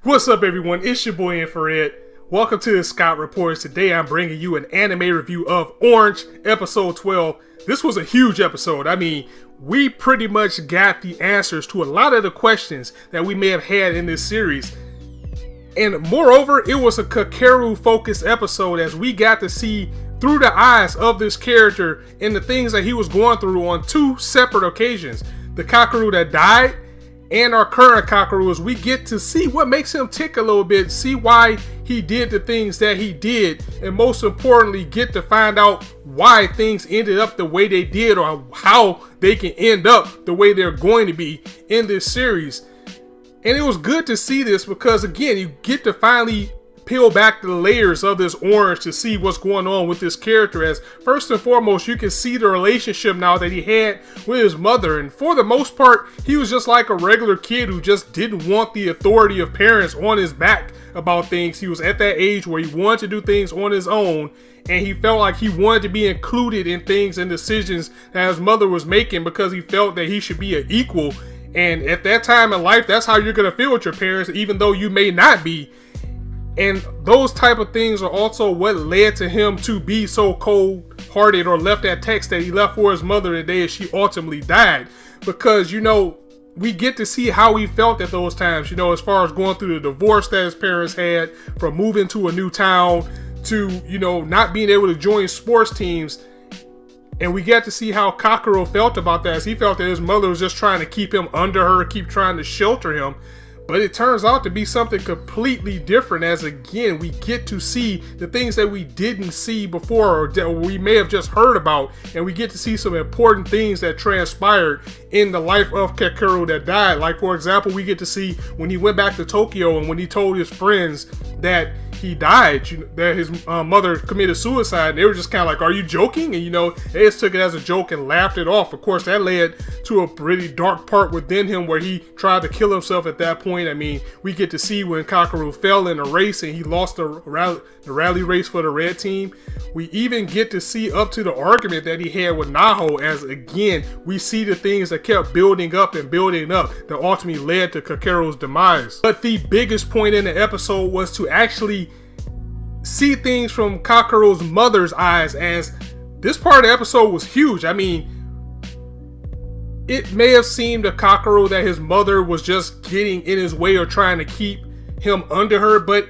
What's up, everyone? It's your boy Infrar-Ed. Welcome to the Scott Reports. Today I'm bringing you an anime review of Orange, episode 12. This was a huge episode. I mean, we pretty much got the answers to a lot of the questions that we may have had in this series. And moreover, it was a Kakeru-focused episode as we got to see through the eyes of this character and the things that he was going through on two separate occasions. The Kakeru that died and our current Kakeru, as we get to see what makes him tick a little bit, see why he did the things that he did, and most importantly, get to find out why things ended up the way they did or how they can end up the way they're going to be in this series. And it was good to see this because, again, you get to finally peel back the layers of this Orange to see what's going on with this character, as first and foremost you can see the relationship now that he had with his mother, and for the most part he was just like a regular kid who just didn't want the authority of parents on his back about things. He was at that age where he wanted to do things on his own, and he felt like he wanted to be included in things and decisions that his mother was making because he felt that he should be an equal. And at that time in life, that's how you're going to feel with your parents, even though you may not be. And those type of things are also what led to him to be so cold-hearted, or left that text that he left for his mother the day she ultimately died. Because, you know, we get to see how he felt at those times, you know, as far as going through the divorce that his parents had, from moving to a new town, to, you know, not being able to join sports teams. And we get to see how Kakeru felt about that, as he felt that his mother was just trying to keep him under her, keep trying to shelter him. But it turns out to be something completely different, as again, we get to see the things that we didn't see before, or that we may have just heard about, and we get to see some important things that transpired in the life of Kakeru that died. Like, for example, we get to see when he went back to Tokyo and when he told his friends that he died, that his mother committed suicide, and they were just kind of like, are you joking? And, you know, they just took it as a joke and laughed it off. Of course, that led to a pretty dark part within him where he tried to kill himself at that point. I mean, we get to see when Kakeru fell in a race and he lost the rally race for the red team. We even get to see up to the argument that he had with Naho, as again, we see the things that kept building up and building up that ultimately led to Kakeru's demise. But the biggest point in the episode was to actually see things from Kakeru's mother's eyes, as this part of the episode was huge. I mean, it may have seemed to Kakeru that his mother was just getting in his way or trying to keep him under her, but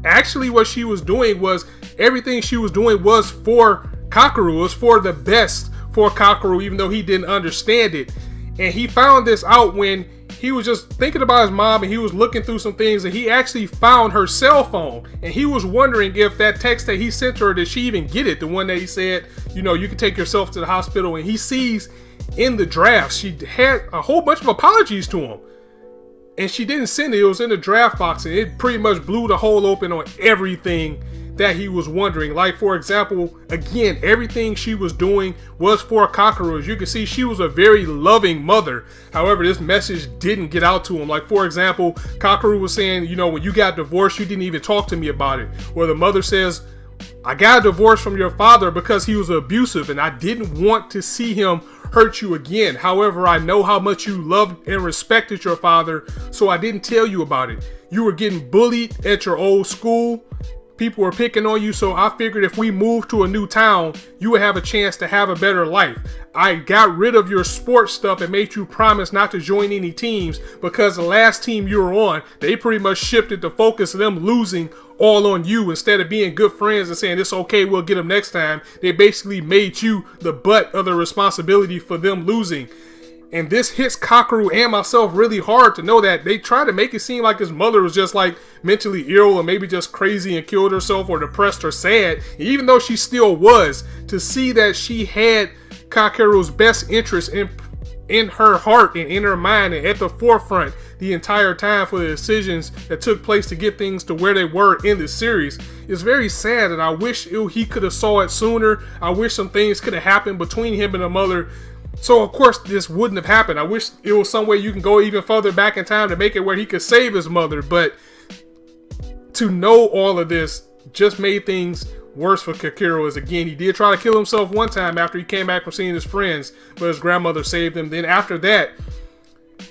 actually what she was doing was, everything she was doing was for Kakeru. It was for the best for Kakeru, even though he didn't understand it. And he found this out when he was just thinking about his mom, and he was looking through some things, and he actually found her cell phone, and he was wondering if that text that he sent her, did she even get it? The one that he said, you know, you can take yourself to the hospital. And he sees in the draft she had a whole bunch of apologies to him, and she didn't send it. It was in the draft box, and it pretty much blew the hole open on everything that he was wondering. Like, for example, again, everything she was doing was for Kakeru. As you can see, she was a very loving mother. However, this message didn't get out to him. Like, for example, Kakeru was saying, you know, when you got divorced, you didn't even talk to me about it. Or the mother says, I got a divorce from your father because he was abusive, and I didn't want to see him hurt you again. However, I know how much you loved and respected your father, so I didn't tell you about it. You were getting bullied at your old school. People were picking on you, so I figured if we moved to a new town, you would have a chance to have a better life. I got rid of your sports stuff and made you promise not to join any teams, because the last team you were on, they pretty much shifted the focus of them losing all on you. Instead of being good friends and saying it's okay, we'll get them next time, they basically made you the butt of the responsibility for them losing. And this hits Kakeru and myself really hard to know that they try to make it seem like his mother was just like mentally ill, or maybe just crazy and killed herself, or depressed or sad. Even though she still was, to see that she had Kakeru's best interest in her heart and in her mind and at the forefront the entire time for the decisions that took place to get things to where they were in the series, is very sad. And I wish he could have saw it sooner. I wish some things could have happened between him and the mother, so of course this wouldn't have happened. I wish it was some way you can go even further back in time to make it where he could save his mother. But to know all of this just made things worse for Kakeru, as again, he did try to kill himself one time after he came back from seeing his friends, but his grandmother saved him. Then after that,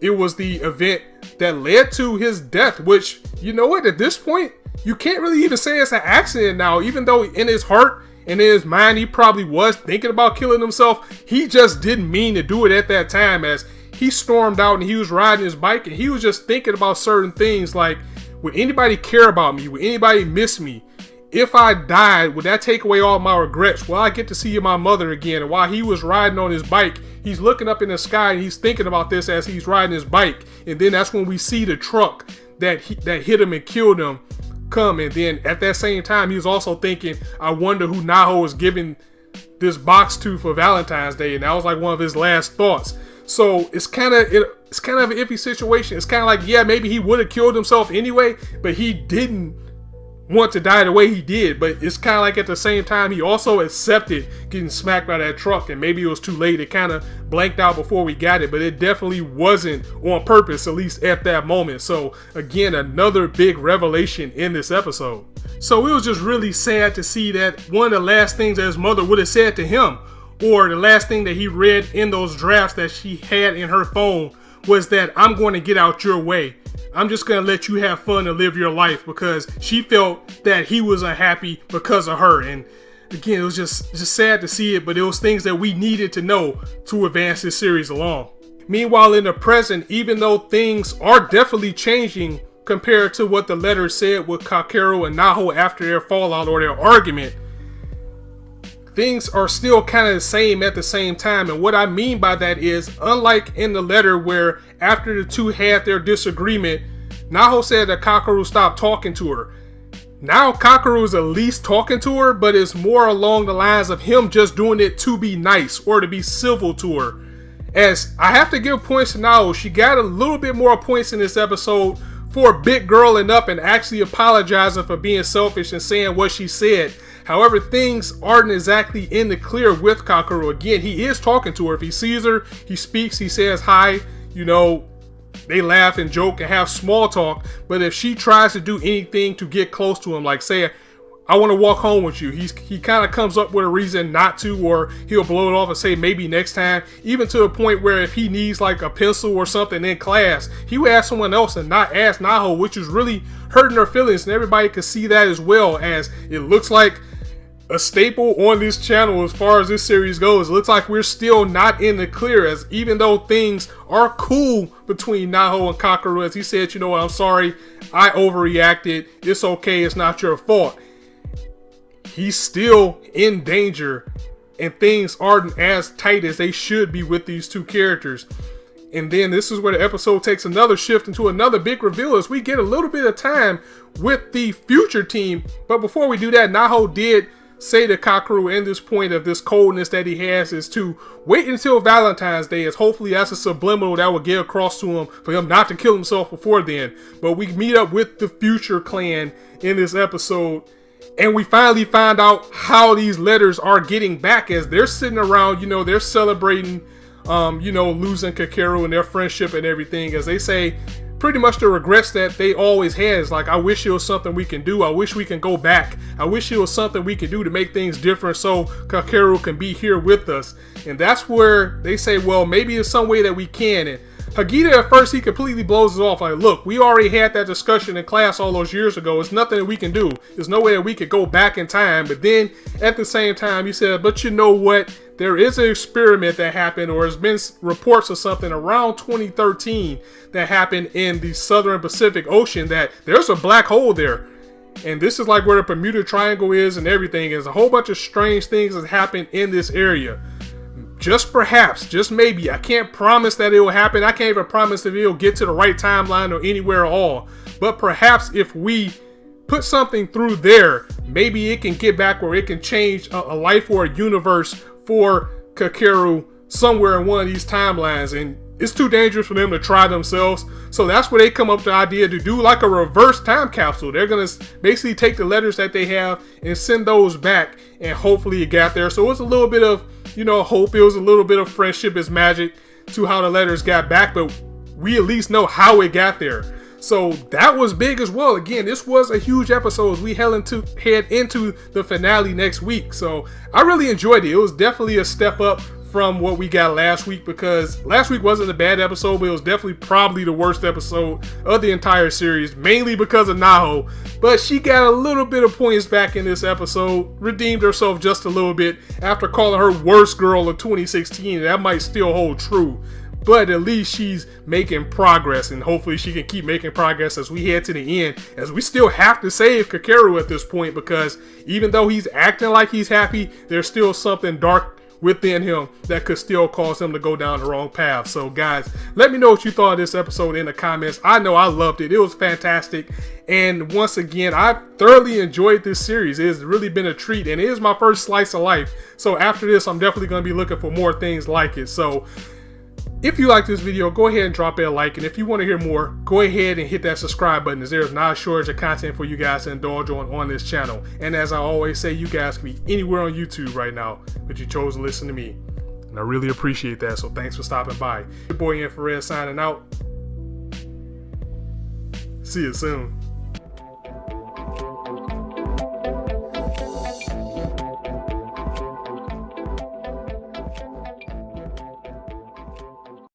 it was the event that led to his death, which, you know what, at this point, you can't really even say it's an accident now, even though in his heart and in his mind, he probably was thinking about killing himself. He just didn't mean to do it at that time, as he stormed out and he was riding his bike and he was just thinking about certain things like, would anybody care about me? Would anybody miss me? If I died, would that take away all my regrets? Will I get to see my mother again? And while he was riding on his bike, he's looking up in the sky and he's thinking about this as he's riding his bike. And then that's when we see the truck that hit him and killed him come. And then at that same time, he was also thinking, I wonder who Naho is giving this box to for Valentine's Day. And that was like one of his last thoughts. So it's kind of an iffy situation. It's kind of like, yeah, maybe he would have killed himself anyway, but he didn't want to die the way he did. But it's kind of like at the same time, he also accepted getting smacked by that truck, and maybe it was too late. It kind of blanked out before we got it, but it definitely wasn't on purpose, at least at that moment. So again, another big revelation in this episode. So it was just really sad to see that one of the last things that his mother would have said to him, or the last thing that he read in those drafts that she had in her phone, was that I'm going to get out your way. I'm just going to let you have fun and live your life, because she felt that he was unhappy because of her. And again, it was just sad to see it, but it was things that we needed to know to advance this series along. Meanwhile, in the present, even though things are definitely changing compared to what the letter said with Kakeru and Naho after their fallout or their argument, things are still kind of the same at the same time. And what I mean by that is, unlike in the letter where after the two had their disagreement, Naho said that Kakeru stopped talking to her. Now Kakeru is at least talking to her, but it's more along the lines of him just doing it to be nice or to be civil to her. As I have to give points to Naho, she got a little bit more points in this episode for big girling up and actually apologizing for being selfish and saying what she said. However, things aren't exactly in the clear with Kakeru. Again, he is talking to her. If he sees her, he speaks, he says hi, you know, they laugh and joke and have small talk. But if she tries to do anything to get close to him, like say, I want to walk home with you, he kind of comes up with a reason not to, or he'll blow it off and say maybe next time. Even to a point where if he needs like a pencil or something in class, he would ask someone else and not ask Naho, which is really hurting her feelings. And everybody can see that as well, as it looks like a staple on this channel as far as this series goes. It looks like we're still not in the clear, as even though things are cool between Naho and Kakeru, as he said, you know what, I'm sorry, I overreacted, it's okay, it's not your fault. He's still in danger, and things aren't as tight as they should be with these two characters. And then this is where the episode takes another shift into another big reveal, as we get a little bit of time with the future team. But before we do that, Naho did say to Kakeru in this point of this coldness that he has is to wait until Valentine's Day, as hopefully that's a subliminal that will get across to him for him not to kill himself before then. But we meet up with the future clan in this episode, and we finally find out how these letters are getting back, as they're sitting around, you know, they're celebrating you know, losing Kakeru and their friendship and everything, as they say pretty much the regrets that they always had. Is like, I wish it was something we can do. I wish we can go back. I wish it was something we could do to make things different so Kakeru can be here with us. And that's where they say, well, maybe there's some way that we can. And Hagita at first, he completely blows it off. Like, look, we already had that discussion in class all those years ago. It's nothing that we can do. There's no way that we could go back in time. But then at the same time, he said, but you know what? There is an experiment that happened, or has been reports of something around 2013 that happened in the Southern Pacific Ocean, that there's a black hole there. And this is like where the Bermuda Triangle is and everything. There's a whole bunch of strange things that happened in this area. Just perhaps, just maybe, I can't promise that it will happen. I can't even promise that it'll get to the right timeline or anywhere at all. But perhaps if we put something through there, maybe it can get back where it can change a life or a universe for Kakeru somewhere in one of these timelines. And it's too dangerous for them to try themselves. So that's where they come up with the idea to do like a reverse time capsule. They're going to basically take the letters that they have and send those back, and hopefully it got there. So it's a little bit of, you know, hope. It was a little bit of friendship is magic to how the letters got back, but we at least know how it got there. So that was big as well. Again, this was a huge episode as we head into the finale next week. So I really enjoyed it. It was definitely a step up from what we got last week, because last week wasn't a bad episode, but it was definitely probably the worst episode of the entire series, mainly because of Naho. But she got a little bit of points back in this episode, redeemed herself just a little bit after calling her worst girl of 2016. That might still hold true, but at least she's making progress, and hopefully she can keep making progress as we head to the end, as we still have to save Kakeru at this point, because even though he's acting like he's happy, there's still something dark within him that could still cause him to go down the wrong path. So guys, let me know what you thought of this episode in the comments. I know I loved it. It was fantastic, and once again, I thoroughly enjoyed this series. It has really been a treat, and it is my first slice of life, so after this I'm definitely going to be looking for more things like it. So if you like this video, go ahead and drop it a like, and if you want to hear more, go ahead and hit that subscribe button, as there's not a shortage of content for you guys to indulge on this channel. And as I always say, you guys can be anywhere on YouTube right now, but you chose to listen to me, and I really appreciate that, so thanks for stopping by. Your boy Infrar-Ed signing out. See you soon.